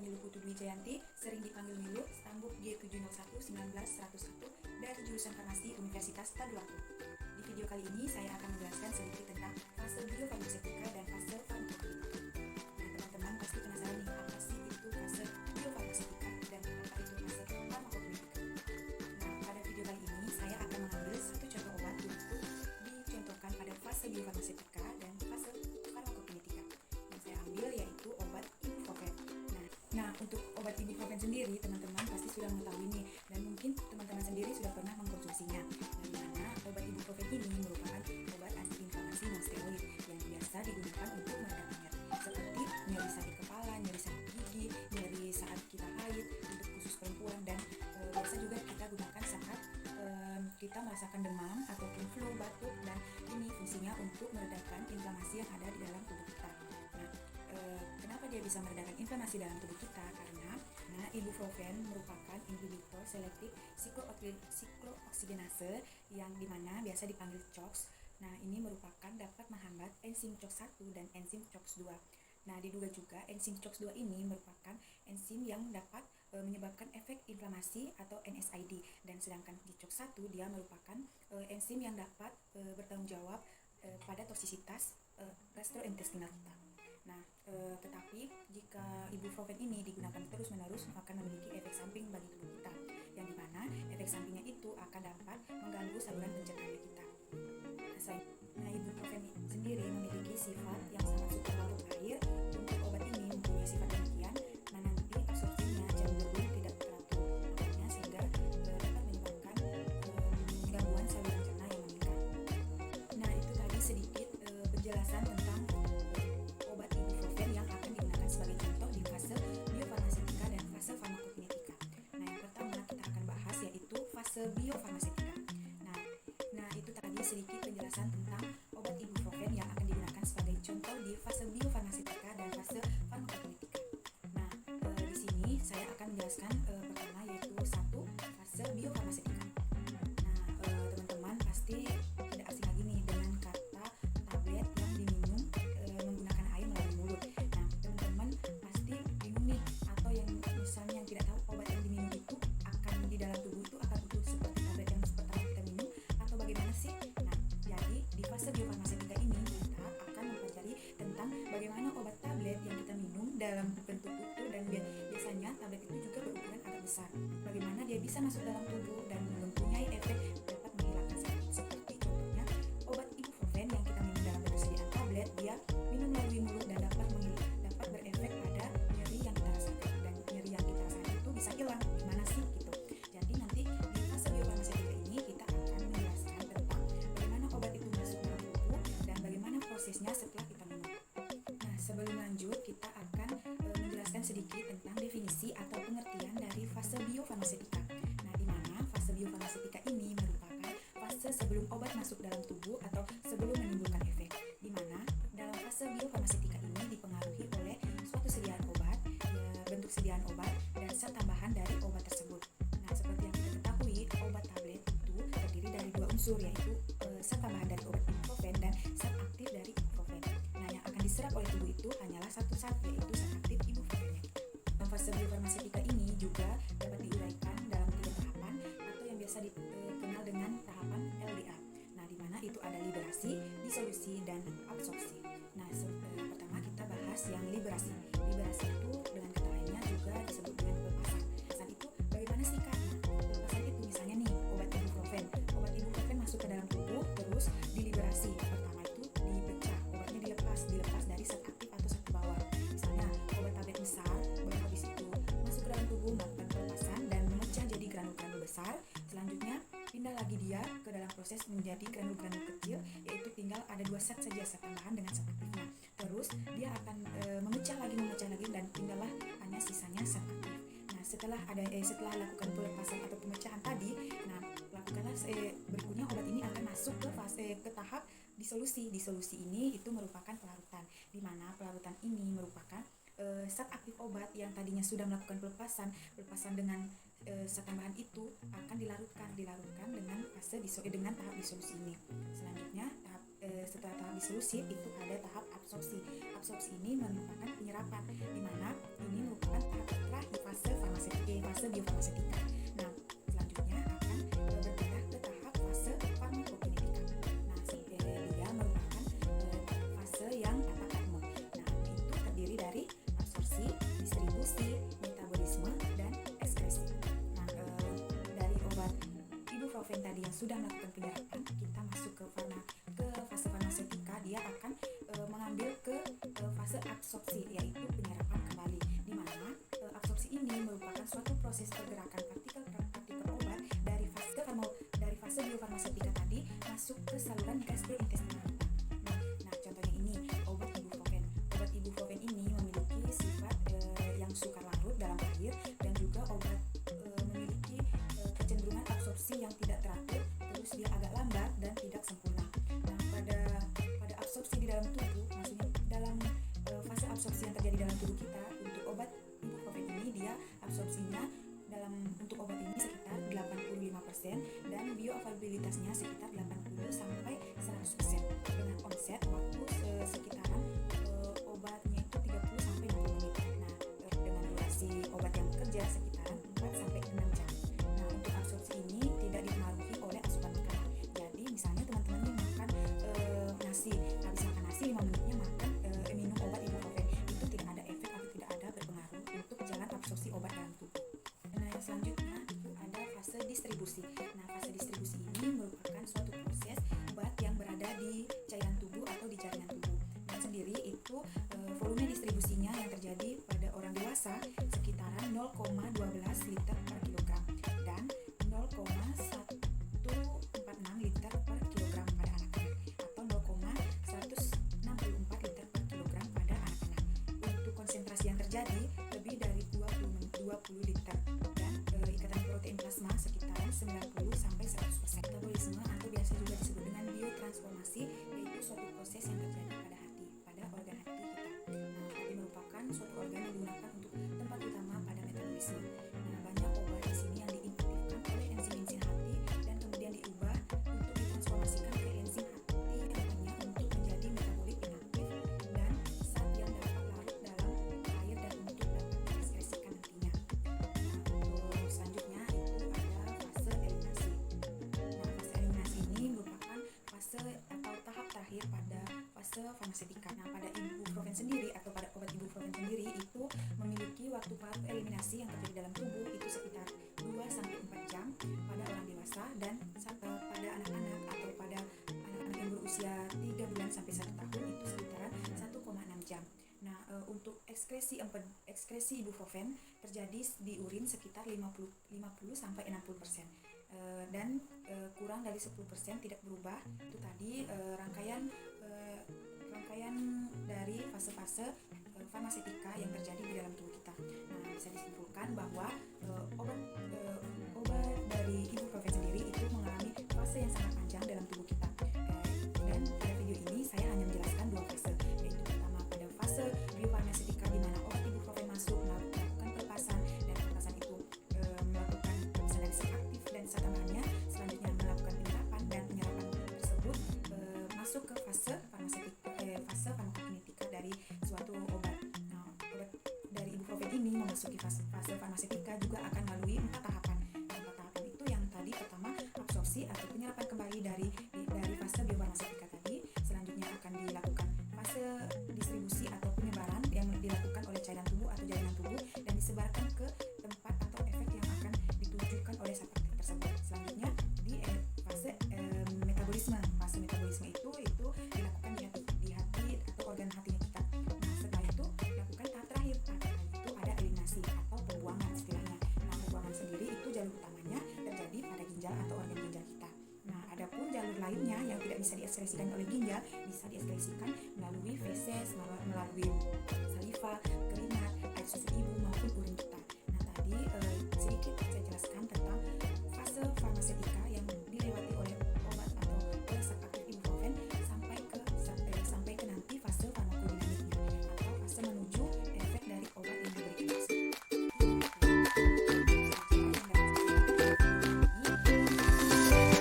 Nilu Putu Dwi Jayanti, sering dipanggil Nilu, stambuk G701-19-101 dari jurusan Farmasi Universitas Tadulako. Di video kali ini saya akan menjelaskan sedikit tentang fase biofarmaseutika dan fase farmakokinetika. Nah, teman-teman pasti penasaran nih, apa sih itu fase biofarmaseutika dan apa itu fase farmakokinetika. Nah, pada video kali ini saya akan mengambil satu contoh obat untuk dicontohkan pada fase biofarmaseutika dan fase farmakokinetika. Yang saya ambil yaitu obat ibuprofen. Nah, untuk obat ibuprofen sendiri teman-teman pasti sudah mengetahui nih, dan mungkin teman-teman sendiri sudah pernah mengkonsumsinya. Di mana obat ibuprofen ini merupakan obat antiinflamasi non-steroid yang biasa digunakan untuk meredam nyeri, seperti nyeri sakit kepala, nyeri sakit gigi, nyeri saat kita haid untuk khusus perempuan, dan biasa juga kita gunakan saat kita merasakan demam ataupun flu, batuk, dan ini fungsinya untuk meredakan inflamasi yang ada di dalam tubuh kita. Nah, kenapa dia bisa meredakan inflamasi dalam tubuh kita? Karena ibuprofen merupakan inhibitor selektif siklooksigenase yang dimana biasa dipanggil CHOX. Nah, ini merupakan dapat menghambat enzim CHOX1 dan enzim CHOX2. Nah, diduga juga enzim CHOX2 ini merupakan enzim yang dapat menyebabkan efek inflamasi atau NSAID, dan sedangkan di CHOX1 dia merupakan enzim yang dapat bertanggung jawab pada toksisitas gastrointestinal kita. Nah, tetapi jika ibuprofen ini digunakan terus-menerus akan memiliki efek samping bagi tubuh kita, yang dimana efek sampingnya itu akan dapat mengganggu saluran pencernaan kita. Nah, ibuprofen sendiri memiliki sifat yang sangat suka larut air. Untuk obat ini mempunyai sifat demikian, nah nanti absorpsinya cenderung tidak teratur, makanya sehingga dapat menyebabkan gangguan saluran cerna yang meningkat. Nah, itu tadi sedikit penjelasan tentang obat ibuprofen yang akan digunakan sebagai contoh di fase biofarmaseutika dan fase farmakokinetika. Nah, yang pertama kita akan bahas yaitu fase biofarmaseutika. Nah, itu tadi sedikit penjelasan tentang obat ibuprofen yang akan digunakan sebagai contoh di fase biofarmaseutika dan fase farmakokinetika. Nah, di sini saya akan menjelaskan pertama yaitu satu, fase biofarmaseutika. Nah, teman-teman pasti tidak asing lagi nih dengan kata tablet yang diminum menggunakan air melalui mulut. Nah, teman-teman pasti bingung nih, atau yang misalnya yang tidak tahu obat yang diminum itu akan di dalam tubuh itu akan utuh seperti tablet yang pertama kita minum atau bagaimana sih? Nah, jadi di fase biofarmaseutika ini kita akan mempelajari tentang bagaimana obat tablet yang kita minum dalam bentuk utuh, dan biasanya tablet itu juga berukuran agak besar. Bagaimana dia bisa masuk dalam tubuh dan mempunyai efek dapat menghilangkan sakit, seperti contohnya obat ibuprofen yang kita minum dalam bentuk sediaan tablet, dia minum melalui mulut dan dapat berefek pada nyeri yang kita rasakan, dan nyeri yang kita rasakan itu bisa hilang. Gimana sih gitu? Jadi nanti di fase biofarmaseutika ini kita akan menjelaskan tentang bagaimana obat itu masuk dalam tubuh dan bagaimana prosesnya setelah kita minum. Nah, sebelum lanjut kita akan menjelaskan sedikit tentang definisi atau pengertian dari fase biofarmaseutika. Nah, di mana fase biofarmaseutika ini merupakan fase sebelum obat masuk dalam tubuh atau sebelum menimbulkan efek, di mana dalam fase biofarmaseutika ini dipengaruhi oleh suatu sediaan obat, bentuk sediaan obat, dan zat tambahan dari obat tersebut. Nah, seperti yang kita ketahui, obat tablet itu terdiri dari dua unsur, yaitu zat tambahan dari obat ibuprofen dan zat aktif dari ibuprofen. Nah, yang akan diserap oleh tubuh itu hanyalah satu zat, yaitu zat aktif ibuprofennya. Dalam fase biofarmaseutika ini juga dapat diuraikan dalam 3 tahapan atau yang biasa dikenal dengan tahapan LDA. Nah, di mana itu ada liberasi, disolusi, dan absorpsi. Nah, pertama kita bahas yang liberasi. Liberasi itu dengan kata lainnya juga disebut dengan pelepasan. Pelepasan itu bagaimana sih, Kak? Pelepasan itu misalnya nih obat ibuprofen. Obat ibuprofen masuk ke dalam tubuh terus diliberasi. Pertama itu dipecah, obatnya dilepas dari zat aktif atau zat bawah. Misalnya obat tablet besar, baru habis itu masuk ke dalam tubuh melakukan pelepasan dan memecah jadi granul-granul besar. Selanjutnya pindah lagi dia ke dalam proses menjadi granul-granul kecil, yaitu tinggal ada 2 zat saja, zat tambahan dengan zat aktifnya. Terus dia akan memecah lagi dan tinggallah hanya sisanya zat aktif. Nah, setelah lakukan pelepasan atau pemecahan tadi, nah lakukanlah berikutnya obat ini akan masuk ke tahap disolusi. Disolusi ini itu merupakan pelarutan, di mana pelarutan ini merupakan zat aktif obat yang tadinya sudah melakukan pelepasan dengan zat tambahan itu akan dilarutkan dengan tahap disolusi ini. Selanjutnya setelah tahap disolusi itu ada tahap absorpsi. Absorpsi ini merupakan penyerapan, di mana ini merupakan tahap terakhir fase biofarmasetika. Nah, selanjutnya akan berpindah ke tahap fase farmakokinetika. Nah, dia merupakan fase yang tanpa hormon. Nah, itu terdiri dari absorpsi, distribusi, metabolisme, dan ekskresi. Nah, dari obat ibuprofen tadi yang sudah melakukan penyerapan, kita masuk ke fase farmasetika. Dia akan mengambil ke fase absorpsi, yaitu penyerapan kembali, di mana absorpsi ini merupakan suatu proses pergerakan partikel obat dari fase biofarmasetika tadi masuk ke saluran gastrointestinal kita. Nah, contohnya ini obat ibuprofen. Obat ibuprofen ini memiliki sifat yang sukar larut dalam air, dan juga obat memiliki kecenderungan absorpsi yang tidak teratur, terus dia agak lambat dan tidak sempurna. Nah, pada absorpsi di dalam tubuh, maksudnya dalam fase absorpsi yang terjadi dalam tubuh kita untuk obat ibuprofen ini, dia absorpsinya untuk obat ini sekitar 85% dan bioavailabilitasnya sekitar 80-100% dengan onset waktu sekitaran obatnya itu 30-60 menit. Nah, dengan durasi obat yang bekerja sekitaran 4-6 jam. Nah, untuk absorpsi ini tidak dipengaruhi oleh asupan makanan. Jadi misalnya teman-teman ini makan nasi, habis makan nasi 5 menitnya makan minum obat ibuprofen, itu tidak ada efek atau tidak ada berpengaruh untuk jalan absorpsi obat dalam tubuh. Nah, yang selanjutnya itu ada fase distribusi. Nah, fase distribusi ini merupakan suatu proses obat yang berada di cairan tubuh atau di jaringan tubuh. Dan sendiri itu volume distribusinya yang terjadi pada orang dewasa sekitaran 0,12 liter per kilogram dan 0,146 liter per kilogram pada anak-anak, atau 0,164 liter per kilogram pada anak-anak. Untuk konsentrasi yang terjadi lebih dari 20 liter, dan ikatan protein plasma sekitaran 90-100%. Metabolisme atau biasa juga disebut dengan biotransformasi, yaitu suatu proses yang terjadi pada organ hati kita. Nah, hati merupakan suatu organ yang digunakan untuk tempat utama pada metabolisme. Nah, banyak obat di sini yang diinaktifkan oleh enzim-enzim hati dan kemudian diubah untuk ditransformasikan ke enzim hati yang hanya untuk menjadi metabolit inaktif dan zat yang dapat larut dalam air dan untuk dapat diekskresikan nantinya. Nah, untuk selanjutnya itu ada fase eliminasi. Nah, fase eliminasi ini merupakan fase atau tahap terakhir pada fase farmasetika. Nah, pada ibuprofen sendiri atau pada obat ibuprofen sendiri itu memiliki waktu paruh eliminasi yang terjadi dalam tubuh itu sekitar 2-4 jam pada orang dewasa, dan pada anak-anak atau pada anak-anak yang berusia 3 bulan sampai 1 tahun itu sekitaran 1,6 jam. Nah, untuk ekskresi ibuprofen terjadi di urin sekitar 50-60% dan kurang dari 10% tidak berubah. Itu tadi rangkaian dari fase-fase farmasetika yang terjadi di dalam tubuh kita. Nah, bisa disimpulkan bahwa obat dari ibuprofen sendiri itu mengalami fase yang sangat panjang dalam tubuh kita. Dan pada video ini saya hanya menjelaskan 2 fase, yaitu pertama pada fase biofarmasetika di mana obat ibuprofen masuk melakukan pelepasan, dan pelepasan itu melakukan pelepasan dari zat aktif dan zat tambahannya, selanjutnya melakukan penyerapan, dan penyerapan tersebut masuk ke fase farmakokinetika dari suatu obat. Nah, obat dari ibuprofen ini memasuki fase farmasetika juga akan melalui 4 tahapan. 4 tahapan itu yang tadi pertama absorpsi atau penyerapan kembali dari fase biofarmasetika tadi. Selanjutnya akan dilakukan fase distribusi atau penyebaran yang dilakukan oleh cairan tubuh atau jaringan tubuh dan disebarkan ke tempat atau efek yang akan ditujukan oleh zat aktif tersebut. Selanjutnya di fase metabolisme. Fase metabolisme itu dilakukan di hati atau organ hatinya kita. Nah, setelah itu dilakukan tahap terakhir. Tahap terakhir itu ada eliminasi atau pembuangan istilahnya. Nah, pembuangan sendiri itu jalur utamanya terjadi pada ginjal atau organ ginjal kita. Nah, adapun jalur lainnya yang tidak bisa diekskresikan oleh ginjal bisa diekskresikan melalui feses, melalui saliva, keringat, air susu ibu maupun urin kita. Nah, tadi sedikit saya jelaskan tentang fase farmasetika